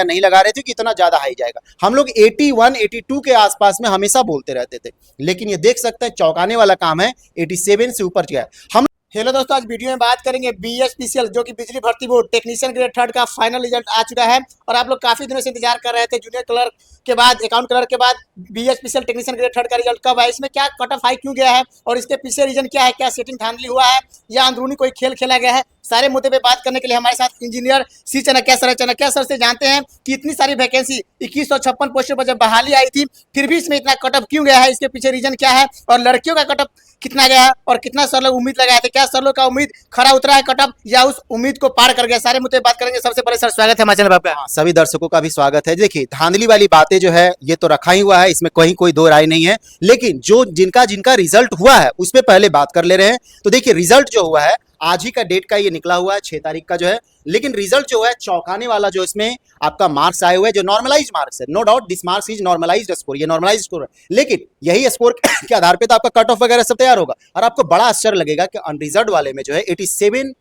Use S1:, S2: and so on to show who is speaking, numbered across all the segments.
S1: नहीं लगा रहे थे कि इतना ज्यादा हाई जाएगा। हम लोग 81 82 के आसपास में हमेशा बोलते रहते थे, लेकिन ये देख सकते हैं चौंकाने वाला काम है, 87 से ऊपर गया है। हम
S2: हेलो दोस्तों, आज वीडियो में बात करेंगे बीएचपीसीएल जो कि बिजली भर्ती बोर्ड टेक्नीशियन ग्रेड 3 का फाइनल रिजल्ट आ चुका है और आप लोग काफी दिनों से इंतजार कर रहे थे जूनियर क्लर्क के बाद, अकाउंट क्लर्क के बाद बीएचपीसीएल टेक्नीशियन ग्रेड 3 का रिजल्ट कब है, इसमें क्या कट ऑफ हाई क्यों गया है और इसके पीछे रीजन क्या है, क्या सेटिंग धांधली हुआ है या अंदरूनी कोई खेल खेला गया है। सारे मुद्दे पे बात करने के लिए हमारे साथ इंजीनियर सी चनकिया सर। चनकिया सर से जानते हैं कि इतनी सारी वैकेंसी 2156 पोस्टों पर जब बहाली आई थी फिर भी इसमें इतना कट ऑफ क्यों गया है, इसके पीछे रीजन क्या है और लड़कियों का कट ऑफ कितना गया है और कितना सर लोग उम्मीद लगाए थे, क्या सर लोग का उम्मीद खरा उतरा है कट ऑफ या उस उम्मीद को पार कर गया। सारे मुद्दे बात करेंगे। सबसे पहले सर स्वागत है हमारे चैनल पर।
S1: सभी दर्शकों का भी स्वागत है। देखिए, धांधली वाली बातें जो है ये तो रखा ही हुआ है, इसमें कहीं कोई दो राय नहीं है, लेकिन जो जिनका जिनका रिजल्ट हुआ है उस पर पहले बात कर ले रहे हैं। तो देखिए, रिजल्ट जो हुआ है आज ही का डेट का ये निकला हुआ है 6 तारीख का जो है, लेकिन रिजल्ट जो है चौंकाने वाला जो इसमें आपका मार्क्स आए हुए हैं जो नॉर्मलाइज मार्क्स है। No doubt this marks is normalized score, ये नॉर्मलाइज्ड स्कोर है, लेकिन यही स्कोर के आधार पे तो आपका कट ऑफ वगैरह सब तैयार होगा और आपको बड़ा आश्चर्य लगेगा कि अनरिजर्व वाले में जो है 87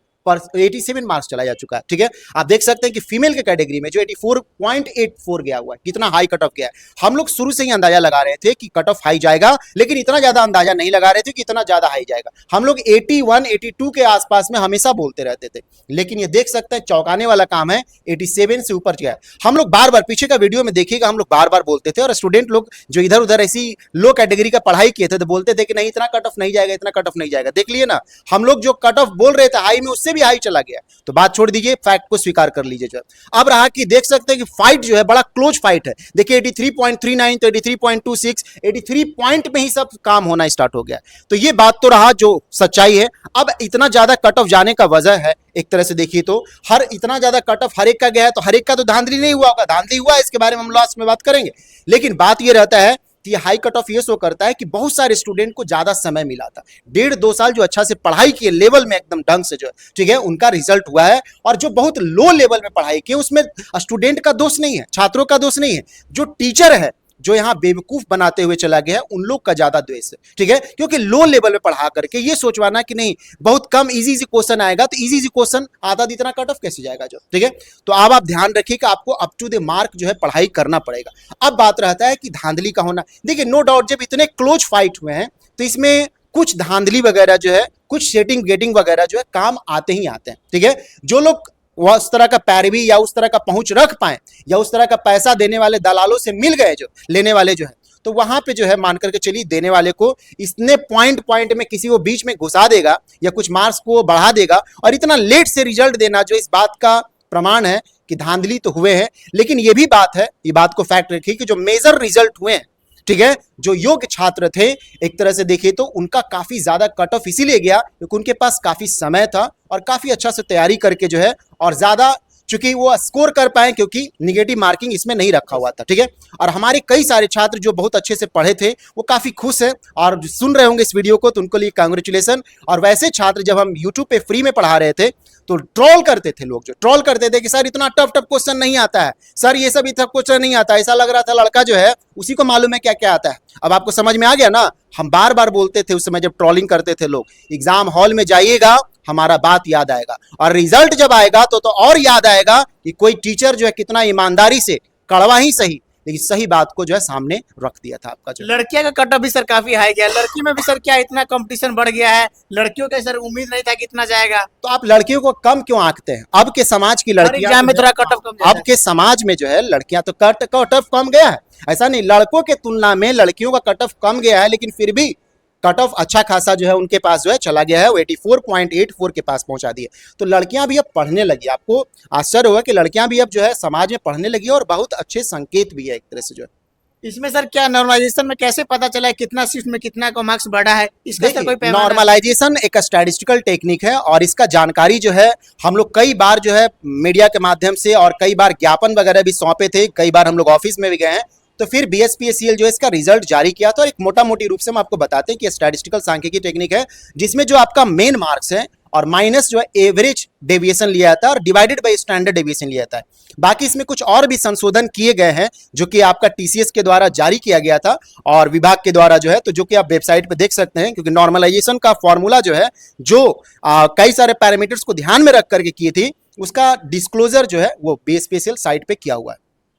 S1: मार्क्स चला जा चुका है। ठीक है, आप देख सकते हैं कि फीमेल के कैटेगरी में जो 84.84 गया हुआ है, कितना हाई कट ऑफ गया है। हम लोग शुरू से ही अंदाजा लगा रहे थे कि कट ऑफ हाई जाएगा, लेकिन इतना ज्यादा अंदाजा नहीं लगा रहे थे कि इतना ज्यादा हाई जाएगा। हम लोग 81 82 के आसपास में हमेशा बोलते रहते थे, लेकिन ये देख सकते हैं चौंकाने वाला काम है, 87 से ऊपर गया है। हम लोग बार बार पीछे का वीडियो में देखिएगा, हम लोग बार बार बोलते थे और स्टूडेंट लोग जो इधर उधर ऐसी लो कैटेगरी का पढ़ाई किए थे तो बोलते थे कि नहीं इतना कट ऑफ नहीं जाएगा, इतना कट ऑफ नहीं जाएगा। देख लिए ना, हम लोग जो कट ऑफ बोल रहे थे हाई में उससे भी हाई चला गया। तो बात छोड़ दीजिए, फैक्ट को स्वीकार कर लीजिए। जो अब रहा कि देख सकते हैं कि फाइट जो है बड़ा क्लोज फाइट है। देखिए 83.39 तो 83.26, 83 पॉइंट में ही सब काम होना स्टार्ट हो गया। तो ये बात तो रहा जो सच्चाई है। अब इतना ज्यादा कट ऑफ जाने का वजह है, एक तरह से देखिए तो हर इतना ज्यादा कट ऑफ हर एक का गया है, तो हर एक का तो धांधली नहीं हुआ होगा, धांधली हुआ है इसके बारे में हम लास्ट में बात करेंगे। लेकिन बात ये रहता है ये हाई कट ऑफ ये शो करता है कि बहुत सारे स्टूडेंट को ज्यादा समय मिला था, 1.5-2 साल जो अच्छा से पढ़ाई किए लेवल में एकदम ढंग से जो है, ठीक है, उनका रिजल्ट हुआ है। और जो बहुत लो लेवल में पढ़ाई किए उसमें स्टूडेंट का दोष नहीं है, छात्रों का दोष नहीं है, जो टीचर है जो यहाँ बेवकूफ बनाते हुए चला गया है उन लोग का ज्यादा द्वेष है। ठीक है, क्योंकि लो लेवल में पढ़ा करके ये सोचवाना कि नहीं बहुत कम इजी क्वेश्चन आएगा तो इजी क्वेश्चन आधा इतना कट ऑफ कैसे जाएगा जो। ठीक है, तो अब आप ध्यान रखिए कि आपको अप टू द मार्क जो है पढ़ाई करना पड़ेगा। अब बात रहता है कि धांधली का होना। देखिए नो डाउट जब इतने क्लोज फाइट हुए हैं तो इसमें कुछ धांधली वगैरह जो है, कुछ सेटिंग गेटिंग वगैरह जो है काम आते ही आते हैं। ठीक है, जो लोग वह उस तरह का पैरवी या उस तरह का पहुंच रख पाए या उस तरह का पैसा देने वाले दलालों से मिल गए जो लेने वाले जो है, तो वहां पे जो है मान करके चलिए देने वाले को इसने पॉइंट में किसी को बीच में घुसा देगा या कुछ मार्क्स को बढ़ा देगा और इतना लेट से रिजल्ट देना जो इस बात का प्रमाण है कि धांधली तो हुए हैं। लेकिन ये भी बात है, ये बात को फैक्ट रखिए कि जो मेजर रिजल्ट हुए हैं, ठीक है, जो योग्य छात्र थे एक तरह से देखिए तो उनका काफी ज्यादा कट ऑफ इसीलिए गया क्योंकि उनके पास काफी समय था और काफी अच्छा से तैयारी करके जो है और ज्यादा चूंकि वो स्कोर कर पाए क्योंकि निगेटिव मार्किंग इसमें नहीं रखा हुआ था। ठीक है, और हमारे कई सारे छात्र जो बहुत अच्छे से पढ़े थे वो काफी खुश हैं और सुन रहे होंगे इस वीडियो को तो उनको लिए कांग्रेचुलेसन। और वैसे छात्र जब हम यूट्यूब पे फ्री में पढ़ा रहे थे तो ट्रोल करते थे लोग, जो ट्रोल करते थे कि सर इतना टफ क्वेश्चन नहीं आता है, सर ये सब इतना क्वेश्चन नहीं आता। ऐसा लग रहा था लड़का जो है उसी को मालूम है क्या क्या आता है। अब आपको समझ में आ गया ना, हम बार बार बोलते थे उस समय जब ट्रोलिंग करते थे लोग, एग्जाम हॉल में जाइएगा हमारा बात याद आएगा और रिजल्ट जब आएगा तो और याद आएगा कि कोई टीचर जो है कितना ईमानदारी से, कड़वा ही सही लेकिन सही बात को जो है सामने रख दिया था आपका। जो
S2: लड़कियों का कट ऑफ भी सर काफी हाई गया, लड़की में भी सर क्या इतना कंपटीशन बढ़ गया है, लड़कियों का सर उम्मीद नहीं था कि इतना जाएगा।
S1: तो आप लड़कियों को कम क्यों आंकते हैं? अब के समाज की लड़कियां
S2: में थोड़ा कट ऑफ कम,
S1: अब के समाज में जो है लड़कियां तो कट ऑफ कम गया है, ऐसा नहीं, लड़कों के तुलना में लड़कियों का कट ऑफ कम गया है, लेकिन फिर भी कट ऑफ अच्छा खासा जो है उनके पास जो है चला गया है, वो 84.84 के पास पहुंचा दिए। तो लड़कियां भी अब पढ़ने लगी, आपको आश्चर्य होगा कि लड़कियां भी अब जो है समाज में पढ़ने लगी और बहुत अच्छे संकेत भी है एक तरह से जो है।
S2: इसमें सर क्या नॉर्मलाइजेशन में कैसे पता चला है कितना शिफ्ट में कितना को मार्क्स बढ़ा है, इसका सर कोई पैमाना?
S1: नॉर्मलाइजेशन एक स्टैटिस्टिकल टेक्निक है और इसका जानकारी जो है हम लोग कई बार जो है मीडिया के माध्यम से और कई बार ज्ञापन वगैरह भी सौंपे थे, कई बार हम लोग ऑफिस में भी गए हैं, तो फिर बीएचपीसीएल जो है इसका रिजल्ट जारी किया था और एक मोटा मोटी रूप से हम आपको बताते हैं कि स्टैटिस्टिकल सांख्यिकी टेक्निक है जिसमें जो आपका मेन मार्क्स है और माइनस जो है एवरेज डेविएशन लिया जाता है और डिवाइडेड बाय स्टैंडर्ड डेविएशन लिया जाता है। बाकी इसमें कुछ और भी संशोधन किए गए हैं जो कि आपका टीसीएस के द्वारा जारी किया गया था और विभाग के द्वारा जो है, तो जो कि आप वेबसाइट पे देख सकते हैं, क्योंकि नॉर्मलाइजेशन का फॉर्मूला जो है जो कई सारे पैरामीटर्स को ध्यान में रख करके किए थी उसका डिस्क्लोजर जो है वो बीएचपीसीएल साइट पे किया हुआ है।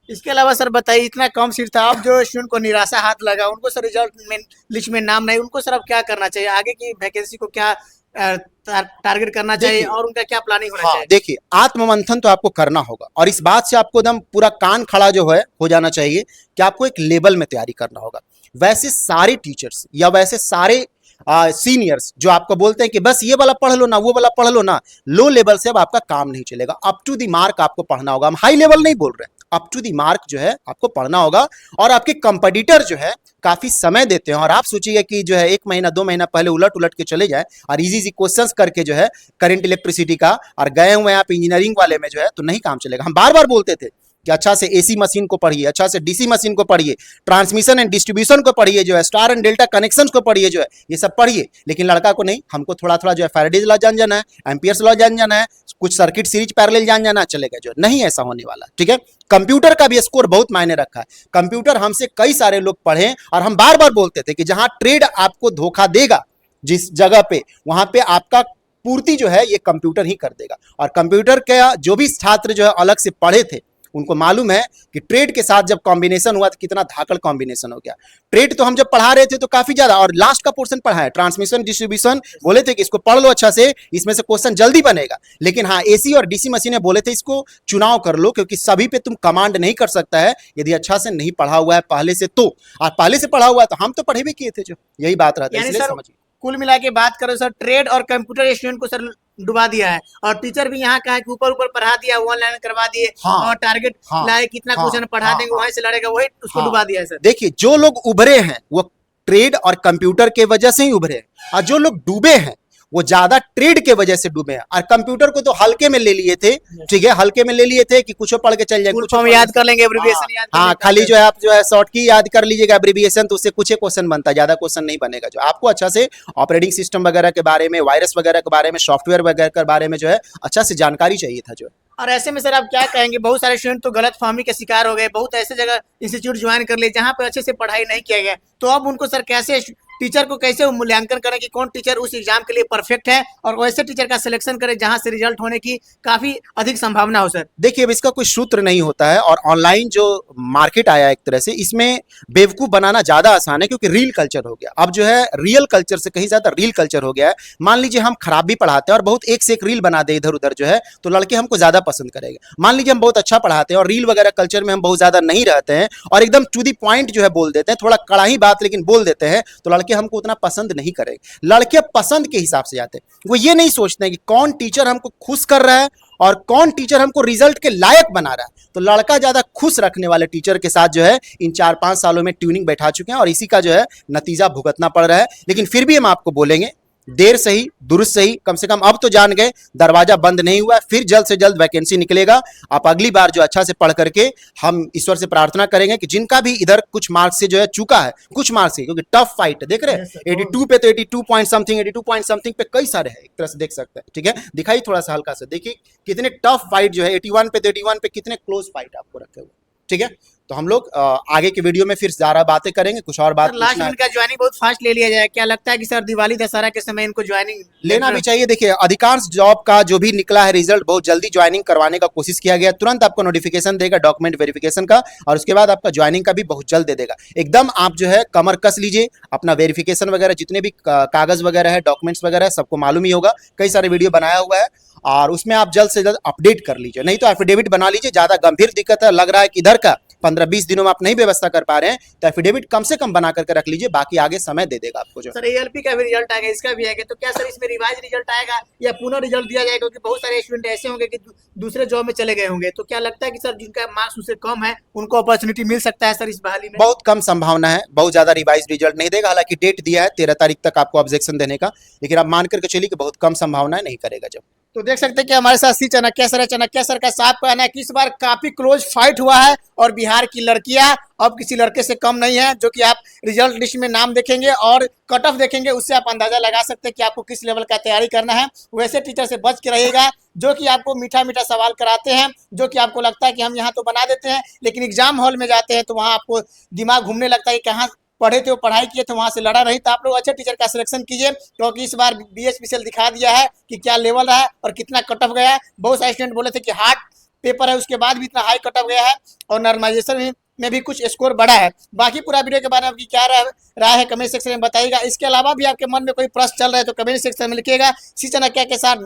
S2: इसके अलावा सर बताइए, इतना कम सीट था, अब जो स्टूडेंट को निराशा हाथ लगा, उनको सर रिजल्ट में लिस्ट में नाम नहीं, उनको सर अब क्या करना चाहिए, आगे की वैकेंसी को क्या टारगेट करना चाहिए
S1: देखिए,
S2: और उनका क्या प्लानिंग होना
S1: हाँ
S2: चाहिए?
S1: देखिए, आत्ममंथन तो आपको करना होगा और इस बात से आपको एकदम पूरा कान खड़ा जो है हो जाना चाहिए कि आपको एक लेवल में तैयारी करना होगा। वैसे सारे टीचर्स या वैसे सारे सीनियर्स जो आपको बोलते हैं कि बस ये वाला पढ़ लो ना, वो वाला पढ़ लो ना, लो लेवल से अब आपका काम नहीं चलेगा। अप टू द मार्क आपको पढ़ना होगा। हम हाई लेवल नहीं बोल रहे, अप टू द मार्क जो है आपको पढ़ना होगा। और आपके कंपटीटर जो है काफी समय देते हैं और आप सोचिए कि जो है 1 महीना 2 महीना पहले उलट उलट के चले जाए और इजी इजी क्वेश्चंस करके जो है करंट इलेक्ट्रिसिटी का और गए हुए आप इंजीनियरिंग वाले में जो है, तो नहीं काम चलेगा। हम बार बार बोलते थे कि अच्छा से एसी मशीन को पढ़िए, अच्छा से डीसी मशीन को पढ़िए, ट्रांसमिशन एंड डिस्ट्रीब्यूशन को पढ़िए, जो है स्टार एंड डेल्टा कनेक्शंस को पढ़िए, जो है ये सब पढ़िए। लेकिन लड़का को नहीं, हमको थोड़ा थोड़ा जो है फैराडेज लॉ जान जाना है, एम्पियर्स लॉ जान जाना है, कुछ सर्किट सीरीज पैरेलल जान जाना चलेगा, जो नहीं ऐसा होने वाला। ठीक है, कंप्यूटर का भी स्कोर बहुत मायने रखा है। कंप्यूटर हमसे कई सारे लोग पढ़े और हम बार बार बोलते थे कि जहां ट्रेड आपको धोखा देगा जिस जगह पे, वहां पे आपका पूर्ति जो है ये कंप्यूटर ही कर देगा। और कंप्यूटर के जो भी छात्र जो है अलग से पढ़े थे, उनको मालूम है कि ट्रेड के साथ जब कॉम्बिनेशन हुआ तो कितना धाकड़ कॉम्बिनेशन हो गया। ट्रेड तो हम जब पढ़ा रहे थे तो काफी ज्यादा, और लास्ट का पोर्शन पढ़ा है ट्रांसमिशन डिस्ट्रीब्यूशन, बोले थे कि इसको पढ़ लो अच्छा से, इसमें से क्वेश्चन जल्दी बनेगा। लेकिन हाँ, एसी और डीसी मशीनें बोले थे इसको चुनाव कर लो, क्योंकि सभी पे तुम कमांड नहीं कर सकता है यदि अच्छा से नहीं पढ़ा हुआ है पहले से। तो और पहले से पढ़ा हुआ है तो हम तो पढ़े भी किए थे, जो यही बात रहता है,
S2: यानी
S1: इसलिए
S2: सर
S1: समझिए।
S2: कुल मिला के बात करो सर, ट्रेड और कंप्यूटर स्टूडेंट को सर डुबा दिया है, और टीचर भी यहाँ का है कि ऊपर ऊपर पढ़ा दिया, ऑनलाइन करवा दिए,
S1: हाँ,
S2: और टारगेट
S1: हाँ,
S2: लाए कितना
S1: हाँ,
S2: क्वेश्चन पढ़ा
S1: हाँ,
S2: देंगे
S1: हाँ,
S2: वहीं से लड़ेगा, वही उसको
S1: हाँ।
S2: डुबा दिया है सर।
S1: देखिए, जो लोग उभरे हैं वो ट्रेड और कंप्यूटर के वजह से ही उभरे हैं, और जो लोग डूबे हैं वो ज्यादा ट्रेड के वजह से डूबे हैं। और कंप्यूटर को तो हल्के में ले लिए थे, ठीक है, हल्के में ले लिए थे कि कुछ पढ़ के चल जाए,
S2: फुल
S1: कुछ
S2: फॉर्म याद कर लेंगे, एब्रिविएशन याद कर
S1: हाँ,
S2: लेंगे।
S1: खाली जो है आप जो है शॉर्ट की याद कर लीजिएगा एब्रिविएशन, तो उससे कुछ क्वेश्चन बनता है, ज्यादा क्वेश्चन नहीं बनेगा। जो आपको अच्छा से ऑपरेटिंग सिस्टम वगैरह के बारे में, वायरस वगैरह के बारे में, सॉफ्टवेयर वगैरह के बारे में जो है अच्छा से जानकारी चाहिए था। जो
S2: और ऐसे में सर आप क्या कहेंगे, बहुत सारे स्टूडेंट तो गलत फहमी के शिकार हो गए, बहुत ऐसे जगह इंस्टीट्यूट ज्वाइन कर लिए जहाँ पे अच्छे से पढ़ाई नहीं किया गया, तो अब उनको सर कैसे, टीचर को कैसे मूल्यांकन करें कि कौन टीचर उस एग्जाम के लिए परफेक्ट है, और वैसे टीचर का सिलेक्शन करें जहां से रिजल्ट होने की काफी अधिक संभावना हो सर?
S1: देखिए, अब इसका कोई सूत्र नहीं होता है, और ऑनलाइन जो मार्केट आया एक तरह से, इसमें बेवकूफ बनाना ज्यादा आसान है, क्योंकि रील कल्चर हो गया। अब जो है रियल कल्चर से कहीं ज्यादा रील कल्चर हो गया है। मान लीजिए हम खराब भी पढ़ाते हैं और बहुत एक से एक रील बना दे इधर उधर जो है, तो लड़के हमको ज्यादा पसंद करेंगे। मान लीजिए हम बहुत अच्छा पढ़ाते हैं और रील वगैरह कल्चर में हम बहुत ज्यादा नहीं रहते हैं और एकदम टू दी पॉइंट जो है बोल देते हैं, थोड़ा कड़ाही बात लेकिन बोल देते हैं, तो लड़के हमको उतना पसंद नहीं करेंगे। लड़के पसंद के हिसाब से जाते हैं, वो ये नहीं सोचते हैं कि कौन टीचर हमको खुश कर रहा है और कौन टीचर हमको रिजल्ट के लायक बना रहा है। तो लड़का ज्यादा खुश रखने वाले टीचर के साथ जो है इन 4-5 सालों में ट्यूनिंग बैठा चुके हैं और इसी का जो है नतीजा भुगतना पड़ रहा है। लेकिन फिर भी हम आपको बोलेंगे, देर सही दुरुस्त सही, कम से कम अब तो जान गए दरवाजा बंद नहीं हुआ, फिर जल्द से जल्द वैकेंसी निकलेगा। आप अगली बार जो अच्छा से पढ़ करके, हम ईश्वर से प्रार्थना करेंगे कि जिनका भी इधर कुछ मार्क्स से जो है चूका है, कुछ मार्क्स से, क्योंकि टफ फाइट देख रहे हैं 82 पे, तो 82 पॉइंट समथिंग, 82 पॉइंट समथिंग पे कई सारे हैं, एक तरह से देख सकते हैं। ठीक है, दिखाई थोड़ा सा हल्का सा, देखिए कितने टफ फाइट जो है 81 पे, तो 81 पे कितने क्लोज फाइट आपको रखे हुए। ठीक है, तो हम लोग आगे के वीडियो में फिर ज्यादा बातें करेंगे, कुछ और बात
S2: लास्ट में इनका ज्वाइनिंग बहुत फास्ट ले लिया जाए, क्या लगता है कि सर दिवाली दशहरा के समय इनको ज्वाइनिंग
S1: लेना भी चाहिए? देखिए, अधिकांश जॉब का जो भी निकला है रिजल्ट, बहुत जल्दी ज्वाइनिंग करवाने का कोशिश किया गया, तुरंत आपको नोटिफिकेशन देगा डॉक्यूमेंट वेरिफिकेशन का, और उसके बाद आपका ज्वाइनिंग का भी बहुत जल्द दे देगा। एकदम आप जो है कमर कस लीजिए, अपना वेरिफिकेशन वगैरह जितने भी कागज वगैरह है, डॉक्यूमेंट्स वगैरह है, सबको मालूम ही होगा, कई सारे वीडियो बनाया हुआ है, और उसमें आप जल्द से जल्द अपडेट कर लीजिए, नहीं तो एफिडेविट बना लीजिए। ज्यादा गंभीर दिक्कत है, लग रहा है कि इधर का 15-20 दिनों में आप नहीं व्यवस्था कर पा रहे हैं, तो एफिडेविट कम से कम बना करके रख लीजिए, बाकी आगे समय दे देगा आपको। जो
S2: सर एएलपी का भी रिजल्ट आएगा, इसका भी आएगा, तो क्या सर इसमें रिवाइज रिजल्ट आएगा या पुनः रिजल्ट दिया जाएगा? क्योंकि बहुत सारे स्टूडेंट ऐसे होंगे कि दूसरे जॉब में चले गए होंगे, तो क्या लगता है कि सर जिनका मार्क्स उससे कम है उनको अपॉर्चुनिटी मिल सकता है सर इस बहाली में?
S1: बहुत कम संभावना है, बहुत ज्यादा रिवाइज रिजल्ट नहीं देगा। हालांकि डेट दिया है 13 तारीख तक आपको ऑब्जेक्शन देने का, लेकिन आप मान करके चलिए कि बहुत कम संभावना है, नहीं करेगा। जब
S2: तो देख सकते हैं कि हमारे साथ सी चाणक्य सर है। चाणक्य सर का साफ कहना है कि इस बार काफी क्लोज फाइट हुआ है और बिहार की लड़कियां अब किसी लड़के से कम नहीं है, जो कि आप रिजल्ट लिस्ट में नाम देखेंगे और कट ऑफ देखेंगे, उससे आप अंदाजा लगा सकते हैं कि आपको किस लेवल का तैयारी करना है। वैसे टीचर से बच के रहिएगा जो कि आपको मीठा मीठा सवाल कराते हैं, जो कि आपको लगता है कि हम यहाँ तो बना देते हैं, लेकिन एग्जाम हॉल में जाते हैं तो वहाँ आपको दिमाग घूमने लगता है कि कहाँ पढ़े थे, वो पढ़ाई किए थे, वहां से लड़ा नहीं। तो आप लोग अच्छे टीचर का सिलेक्शन कीजिए, क्योंकि इस बार बीएचपीसीएल दिखा दिया है कि क्या लेवल है और कितना कट ऑफ गया है। बहुत सारे स्टूडेंट बोले थे कि हार्ट पेपर है उसके बाद भी इतना हाई कट ऑफ गया है, और नॉर्मलाइजेशन में भी कुछ स्कोर बढ़ा है। बाकी पूरा वीडियो के बारे में आपकी क्या राय है कमेंट सेक्शन में बताइएगा। इसके अलावा भी आपके मन में कोई प्रश्न चल रहा है तो कमेंट सेक्शन में लिखिएगा। इसी तरह क्या के साथ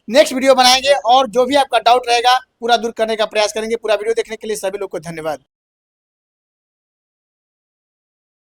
S2: नेक्स्ट वीडियो बनाएंगे और जो भी आपका डाउट रहेगा पूरा दूर करने का प्रयास करेंगे। पूरा वीडियो देखने के लिए सभी लोग को धन्यवाद।